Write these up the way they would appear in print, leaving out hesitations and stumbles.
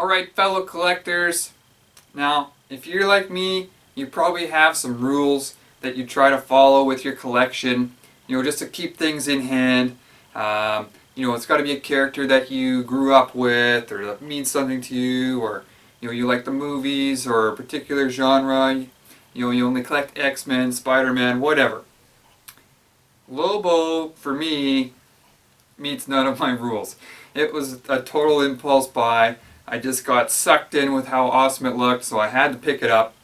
Alright, fellow collectors, now if you're like me, you probably have some rules that you try to follow with your collection, just to keep things in hand. It's got to be a character that you grew up with or that means something to you, or you like the movies or a particular genre. You only collect X-Men, Spider-Man, whatever. Lobo, for me, meets none of my rules. It was a total impulse buy. I just got sucked in with how awesome it looked, so I had to pick it up.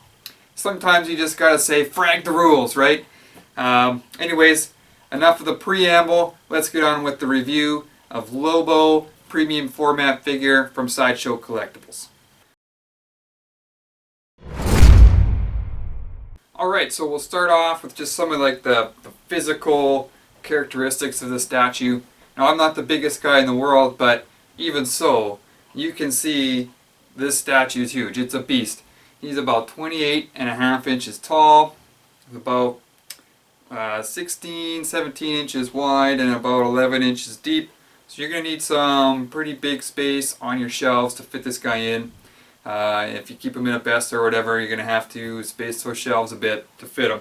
Sometimes you just gotta say, frag the rules, right? Anyways, enough of the preamble. Let's get on with the review of Lobo Premium Format Figure from Sideshow Collectibles. Alright, so we'll start off with just some of the physical characteristics of the statue. Now, I'm not the biggest guy in the world, but even so, you can see this statue is huge. It's a beast. He's about 28.5 inches tall, about 16, 17 inches wide, and about 11 inches deep. So you're going to need some pretty big space on your shelves to fit this guy in. If you keep him in a vest or whatever, you're going to have to space those shelves a bit to fit him.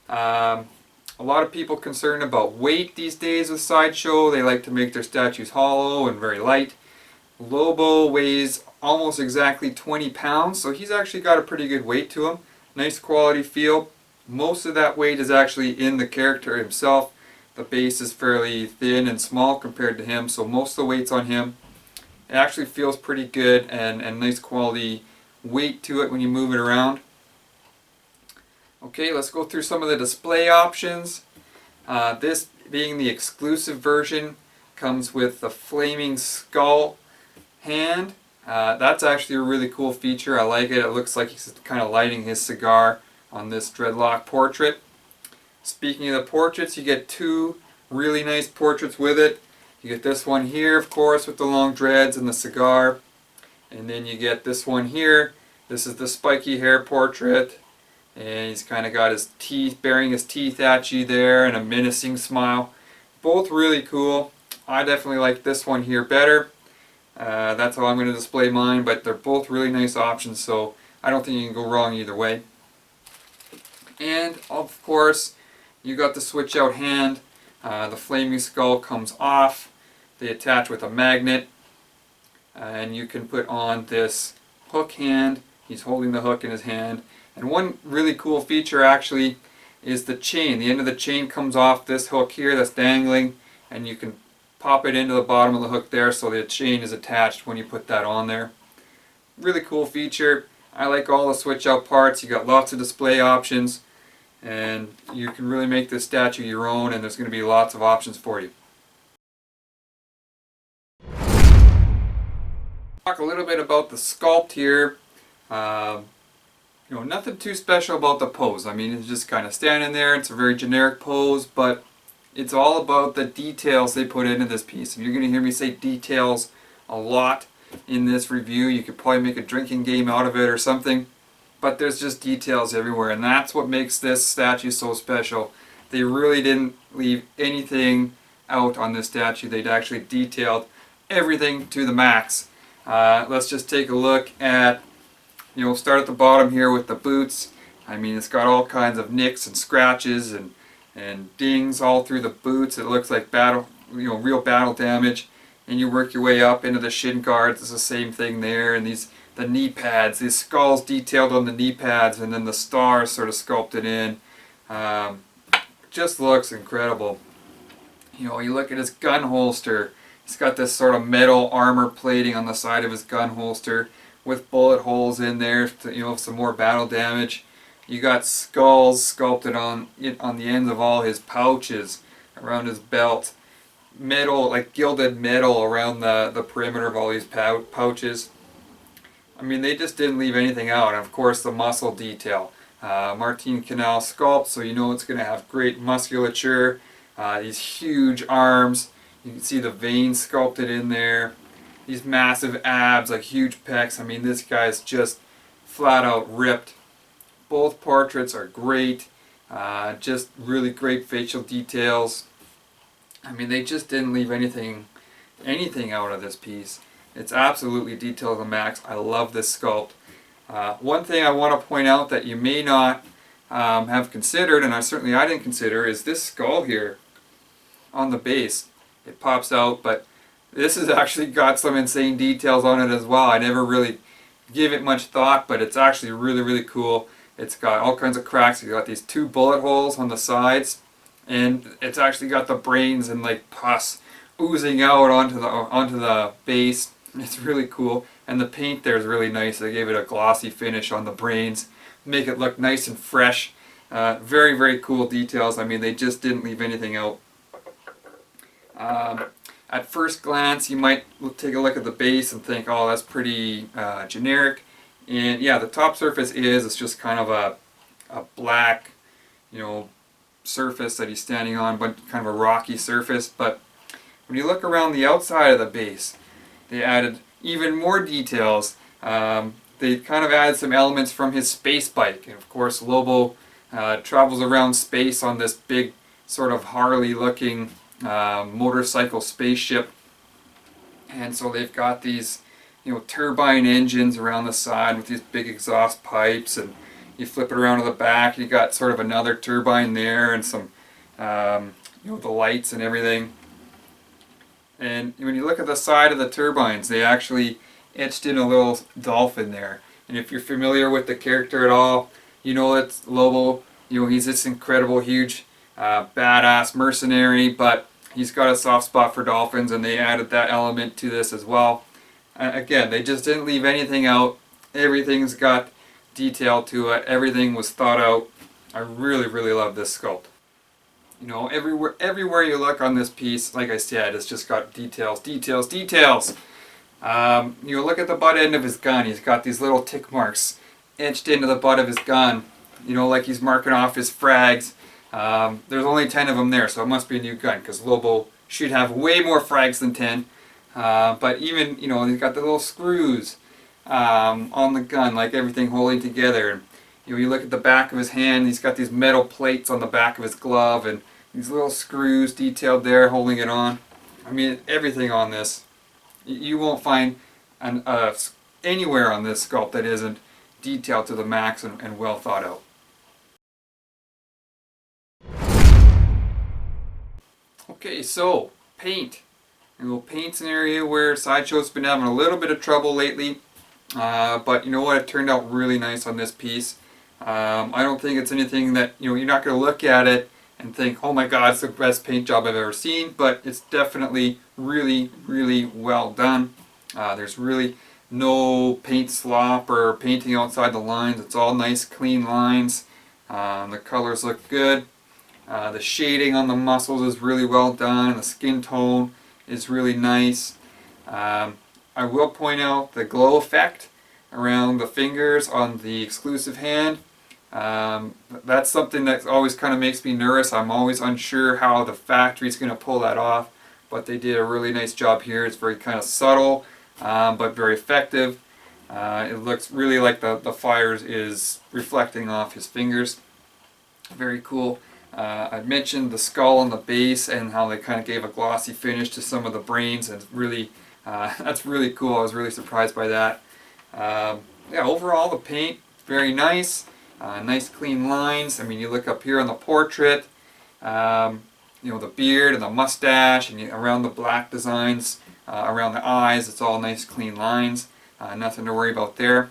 A lot of people concerned about weight these days with Sideshow. They like to make their statues hollow and very light. Lobo weighs almost exactly 20 pounds, so he's actually got a pretty good weight to him. Nice quality feel. Most of that weight is actually in the character himself. The base is fairly thin and small compared to him, so most of the weight's on him. It actually feels pretty good and nice quality weight to it when you move it around. Okay, let's go through some of the display options. This being the exclusive version comes with the flaming skull hand. That's actually a really cool feature. I like it. It looks like he's kind of lighting his cigar on this dreadlock portrait. Speaking of the portraits, you get two really nice portraits with it. You get this one here, of course, with the long dreads and the cigar. And then you get this one here. This is the spiky hair portrait. And he's kind of got his teeth, baring his teeth at you there, and a menacing smile. Both really cool. I definitely like this one here better. That's how I'm going to display mine, but they're both really nice options, so I don't think you can go wrong either way. And of course, you got the switch out hand. The flaming skull comes off. They attach with a magnet, and you can put on this hook hand. He's holding the hook in his hand. And one really cool feature actually is the chain. The end of the chain comes off this hook here that's dangling, and you can pop it into the bottom of the hook there so the chain is attached when you put that on there. Really cool feature. I like all the switch out parts. You got lots of display options, and you can really make this statue your own, and there's going to be lots of options for you. Talk a little bit about the sculpt here. Nothing too special about the pose. I mean, it's just kind of standing there. It's a very generic pose, but it's all about the details they put into this piece. If you're going to hear me say details a lot in this review, you could probably make a drinking game out of it or something. But there's just details everywhere, and that's what makes this statue so special. They really didn't leave anything out on this statue. They'd actually detailed everything to the max. Let's just take a look at, start at the bottom here with the boots. I mean, it's got all kinds of nicks and scratches and dings all through the boots. It looks like real battle damage. And you work your way up into the shin guards. It's the same thing there. And the knee pads, these skulls detailed on the knee pads, and then the stars sort of sculpted in. Just looks incredible. You look at his gun holster. He's got this sort of metal armor plating on the side of his gun holster with bullet holes in there to, some more battle damage. You got skulls sculpted on the ends of all his pouches around his belt. Metal, like gilded metal around the perimeter of all these pouches. I mean, they just didn't leave anything out. And of course, the muscle detail. Martin Canal sculpt, so it's going to have great musculature. These huge arms. You can see the veins sculpted in there. These massive abs, like huge pecs. I mean, this guy's just flat out ripped. Both portraits are great. Just really great facial details. I mean, they just didn't leave anything out of this piece. It's absolutely detailed to the max. I love this sculpt. One thing I want to point out that you may not have considered, and I didn't consider, is this skull here on the base. It pops out, but this has actually got some insane details on it as well. I never really give it much thought, but it's actually really, really cool. It's got all kinds of cracks. You've got these 2 bullet holes on the sides, and it's actually got the brains and like pus oozing out onto the base. It's really cool, and the paint there is really nice. They gave it a glossy finish on the brains, make it look nice and fresh. Very, very cool details. I mean, they just didn't leave anything out. At first glance, you might take a look at the base and think, oh, that's pretty generic. And yeah, the top surface it's just kind of a black, surface that he's standing on, but kind of a rocky surface. But when you look around the outside of the base, they added even more details. They kind of added some elements from his space bike. And of course, Lobo travels around space on this big sort of Harley-looking motorcycle spaceship. And so they've got these turbine engines around the side with these big exhaust pipes, and you flip it around to the back, you got sort of another turbine there, and some the lights and everything. And when you look at the side of the turbines, they actually etched in a little dolphin there. And if you're familiar with the character at all, you know it's Lobo. He's this incredible, huge, badass mercenary, but he's got a soft spot for dolphins, and they added that element to this as well. Again, they just didn't leave anything out. Everything's got detail to it. Everything was thought out. I really, really love this sculpt. Everywhere you look on this piece, like I said, it's just got details, details, details. Look at the butt end of his gun. He's got these little tick marks etched into the butt of his gun. Like he's marking off his frags. There's only 10 of them there, so it must be a new gun, because Lobo should have way more frags than 10. But even, he's got the little screws on the gun, like everything holding together. You look at the back of his hand, he's got these metal plates on the back of his glove, and these little screws detailed there holding it on. I mean, everything on this. You won't find anywhere on this sculpt that isn't detailed to the max and well thought out. Okay, so paint. Paint's an area where Sideshow's been having a little bit of trouble lately, but you know what? It turned out really nice on this piece. I don't think it's anything that you're not going to look at it and think, oh my god, it's the best paint job I've ever seen, but it's definitely really, really well done. There's really no paint slop or painting outside the lines. It's all nice, clean lines. The colors look good. The shading on the muscles is really well done. The skin tone is really nice. I will point out the glow effect around the fingers on the exclusive hand. That's something that always kind of makes me nervous. I'm always unsure how the factory's going to pull that off, but they did a really nice job here. It's very kind of subtle, but very effective. It looks really like the fire is reflecting off his fingers. Very cool. I mentioned the skull on the base and how they kind of gave a glossy finish to some of the brains, and really, that's really cool. I was really surprised by that. Yeah, overall the paint, very nice. Nice clean lines. I mean, you look up here on the portrait, the beard and the mustache, and around the black designs, around the eyes, it's all nice clean lines. Nothing to worry about there.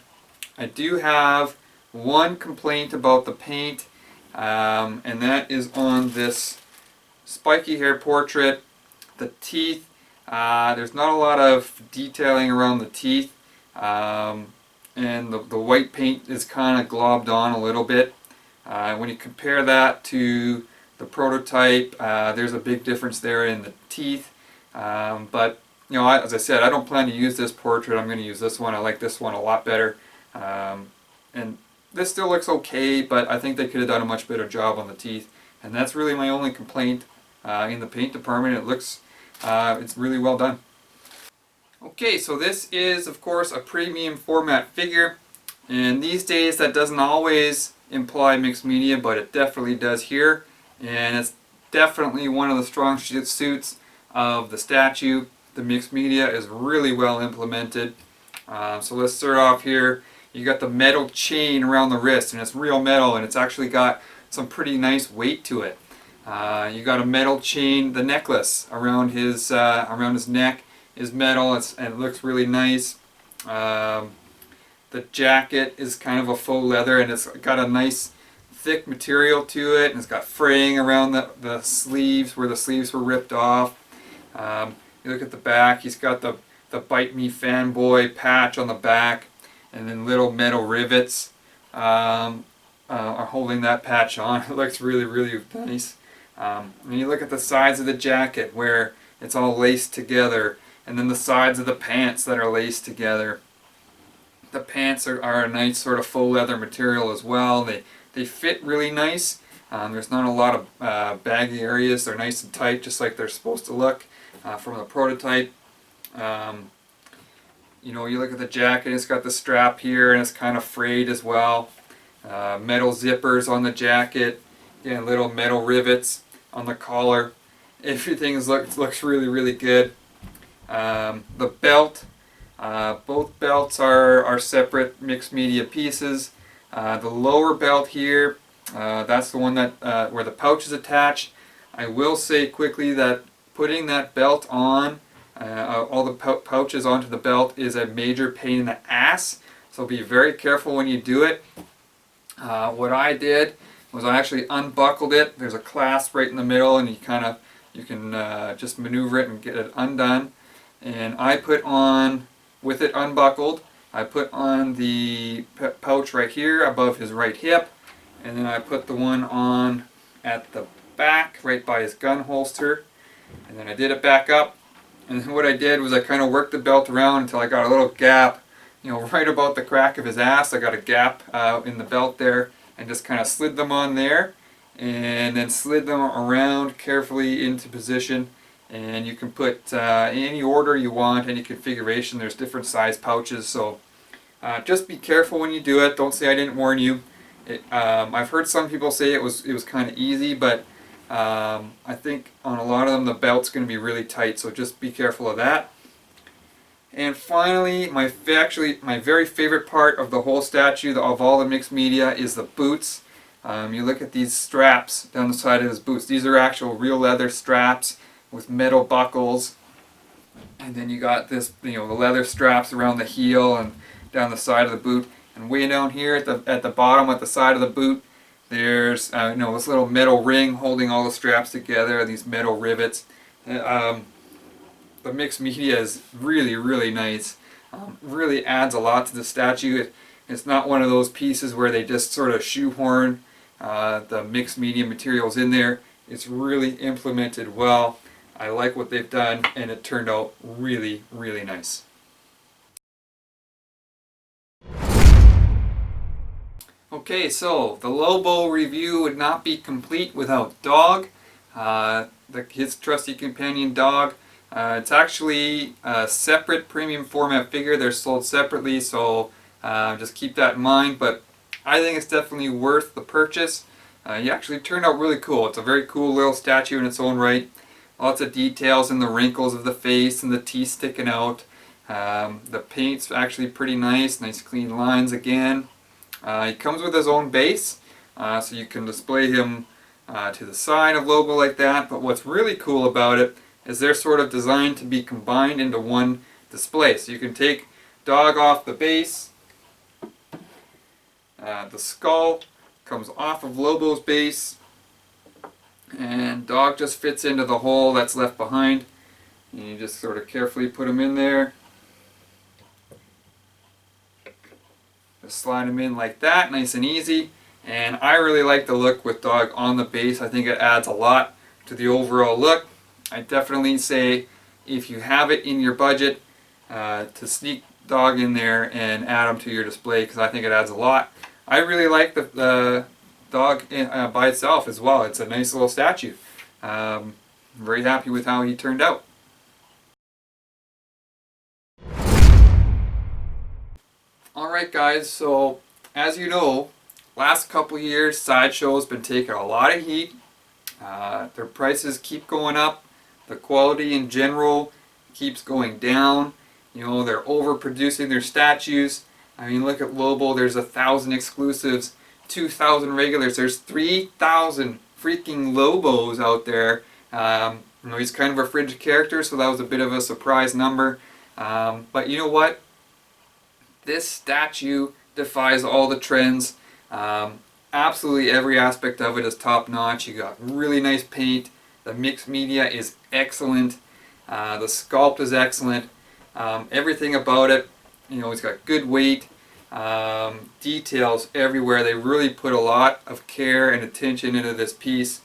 I do have one complaint about the paint, and that is on this spiky hair portrait. The teeth, there's not a lot of detailing around the teeth. And the white paint is kind of globbed on a little bit. When you compare that to the prototype, there's a big difference there in the teeth. But as I said, I don't plan to use this portrait. I'm going to use this one. I like this one a lot better. And this still looks okay, but I think they could have done a much better job on the teeth. And that's really my only complaint in the paint department. It looks, it's really well done. Okay, so this is, of course, a premium format figure, and these days that doesn't always imply mixed media, but it definitely does here, and it's definitely one of the strong suits of the statue. the mixed media is really well implemented. So let's start off here. You got the metal chain around the wrist, and it's real metal, and it's actually got some pretty nice weight to it. You got a metal chain, the necklace around his neck is metal, and it looks really nice. The jacket is kind of a faux leather, and it's got a nice thick material to it, and it's got fraying around the sleeves where the sleeves were ripped off. You look at the back, he's got the Bite Me Fanboy patch on the back, and then little metal rivets are holding that patch on. It looks really, really nice. And you look at the sides of the jacket where it's all laced together, and then the sides of the pants that are laced together. The pants are a nice sort of faux leather material as well. They fit really nice. There's not a lot of baggy areas. They're nice and tight, just like they're supposed to look from the prototype. You know, you look at the jacket, it's got the strap here, and it's kind of frayed as well. Metal zippers on the jacket, again, little metal rivets on the collar. Everything looks really, really good. The belt, both belts are separate mixed media pieces. The lower belt here, that's the one that where the pouch is attached. I will say quickly that putting that belt on, all the pouches onto the belt, is a major pain in the ass. So be very careful when you do it. What I did was I actually unbuckled it. There's a clasp right in the middle, and you can just maneuver it and get it undone. And I put on, with it unbuckled, I put on the pouch right here above his right hip, and then I put the one on at the back right by his gun holster, and then I did it back up. And then what I did was I kind of worked the belt around until I got a little gap, you know, right about the crack of his ass. I got a gap in the belt there, and just kind of slid them on there, and then slid them around carefully into position. And you can put any order you want, any configuration. There's different size pouches, so just be careful when you do it. Don't say I didn't warn you. I've heard some people say it was kind of easy, but I think on a lot of them the belt's going to be really tight, so just be careful of that. And finally, my very favorite part of the whole statue, of all the mixed media, is the boots. You look at these straps down the side of his boots. These are actual real leather straps with metal buckles, and then you got this, you know, the leather straps around the heel and down the side of the boot, and way down here at the bottom, at the side of the boot, there's you know, this little metal ring holding all the straps together. These metal rivets. The mixed media is really, really nice. Really adds a lot to the statue. It's not one of those pieces where they just sort of shoehorn the mixed media materials in there. It's really implemented well. I like what they've done, and it turned out really, really nice. Okay, so the Lobo review would not be complete without Dawg, his trusty companion Dawg. It's actually a separate premium format figure. They're sold separately, so just keep that in mind. But I think it's definitely worth the purchase. He actually turned out really cool. It's a very cool little statue in its own right. Lots of details in the wrinkles of the face and the teeth sticking out. The paint's actually pretty nice clean lines again. He comes with his own base, so you can display him to the side of Lobo like that. But what's really cool about it is they're sort of designed to be combined into one display. So you can take Dawg off the base. The skull comes off of Lobo's base, and Dawg just fits into the hole that's left behind. And you just sort of carefully put him in there. Just slide him in like that, nice and easy. And I really like the look with Dawg on the base. I think it adds a lot to the overall look. I definitely say, if you have it in your budget, to sneak Dawg in there and add him to your display, because I think it adds a lot. I really like the Dawg by itself as well. It's a nice little statue. I'm very happy with how he turned out. Alright guys, so as you know, last couple years Sideshow has been taking a lot of heat. Their prices keep going up. The quality in general keeps going down. You know, they're overproducing their statues. I mean, look at Lobo. There's 1,000 exclusives, 2,000 regulars. There's 3,000 freaking Lobos out there. You know, he's kind of a fringe character, so that was a bit of a surprise number. But you know what? This statue defies all the trends. Absolutely every aspect of it is top notch. You got really nice paint. The mixed media is excellent. The sculpt is excellent. Everything about it, you know, it's got good weight. Details everywhere. They really put a lot of care and attention into this piece.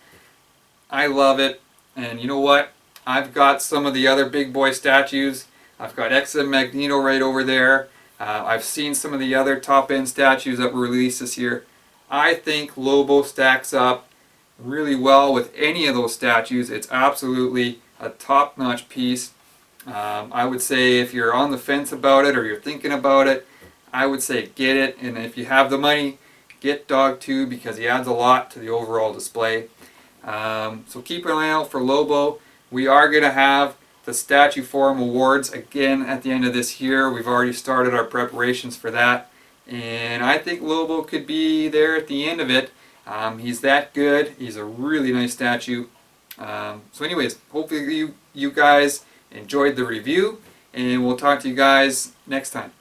I love it. And you know what? I've got some of the other big boy statues. I've got XM Magneto right over there. I've seen some of the other top end statues that were released this year. I think Lobo stacks up really well with any of those statues. It's absolutely a top notch piece. I would say if you're on the fence about it or you're thinking about it, I would say get it. And if you have the money, get Dawg 2 because he adds a lot to the overall display. So keep an eye out for Lobo. We are going to have the Statue Forum Awards again at the end of this year. We've already started our preparations for that. And I think Lobo could be there at the end of it. He's that good. He's a really nice statue. So anyways, hopefully you guys enjoyed the review. And we'll talk to you guys next time.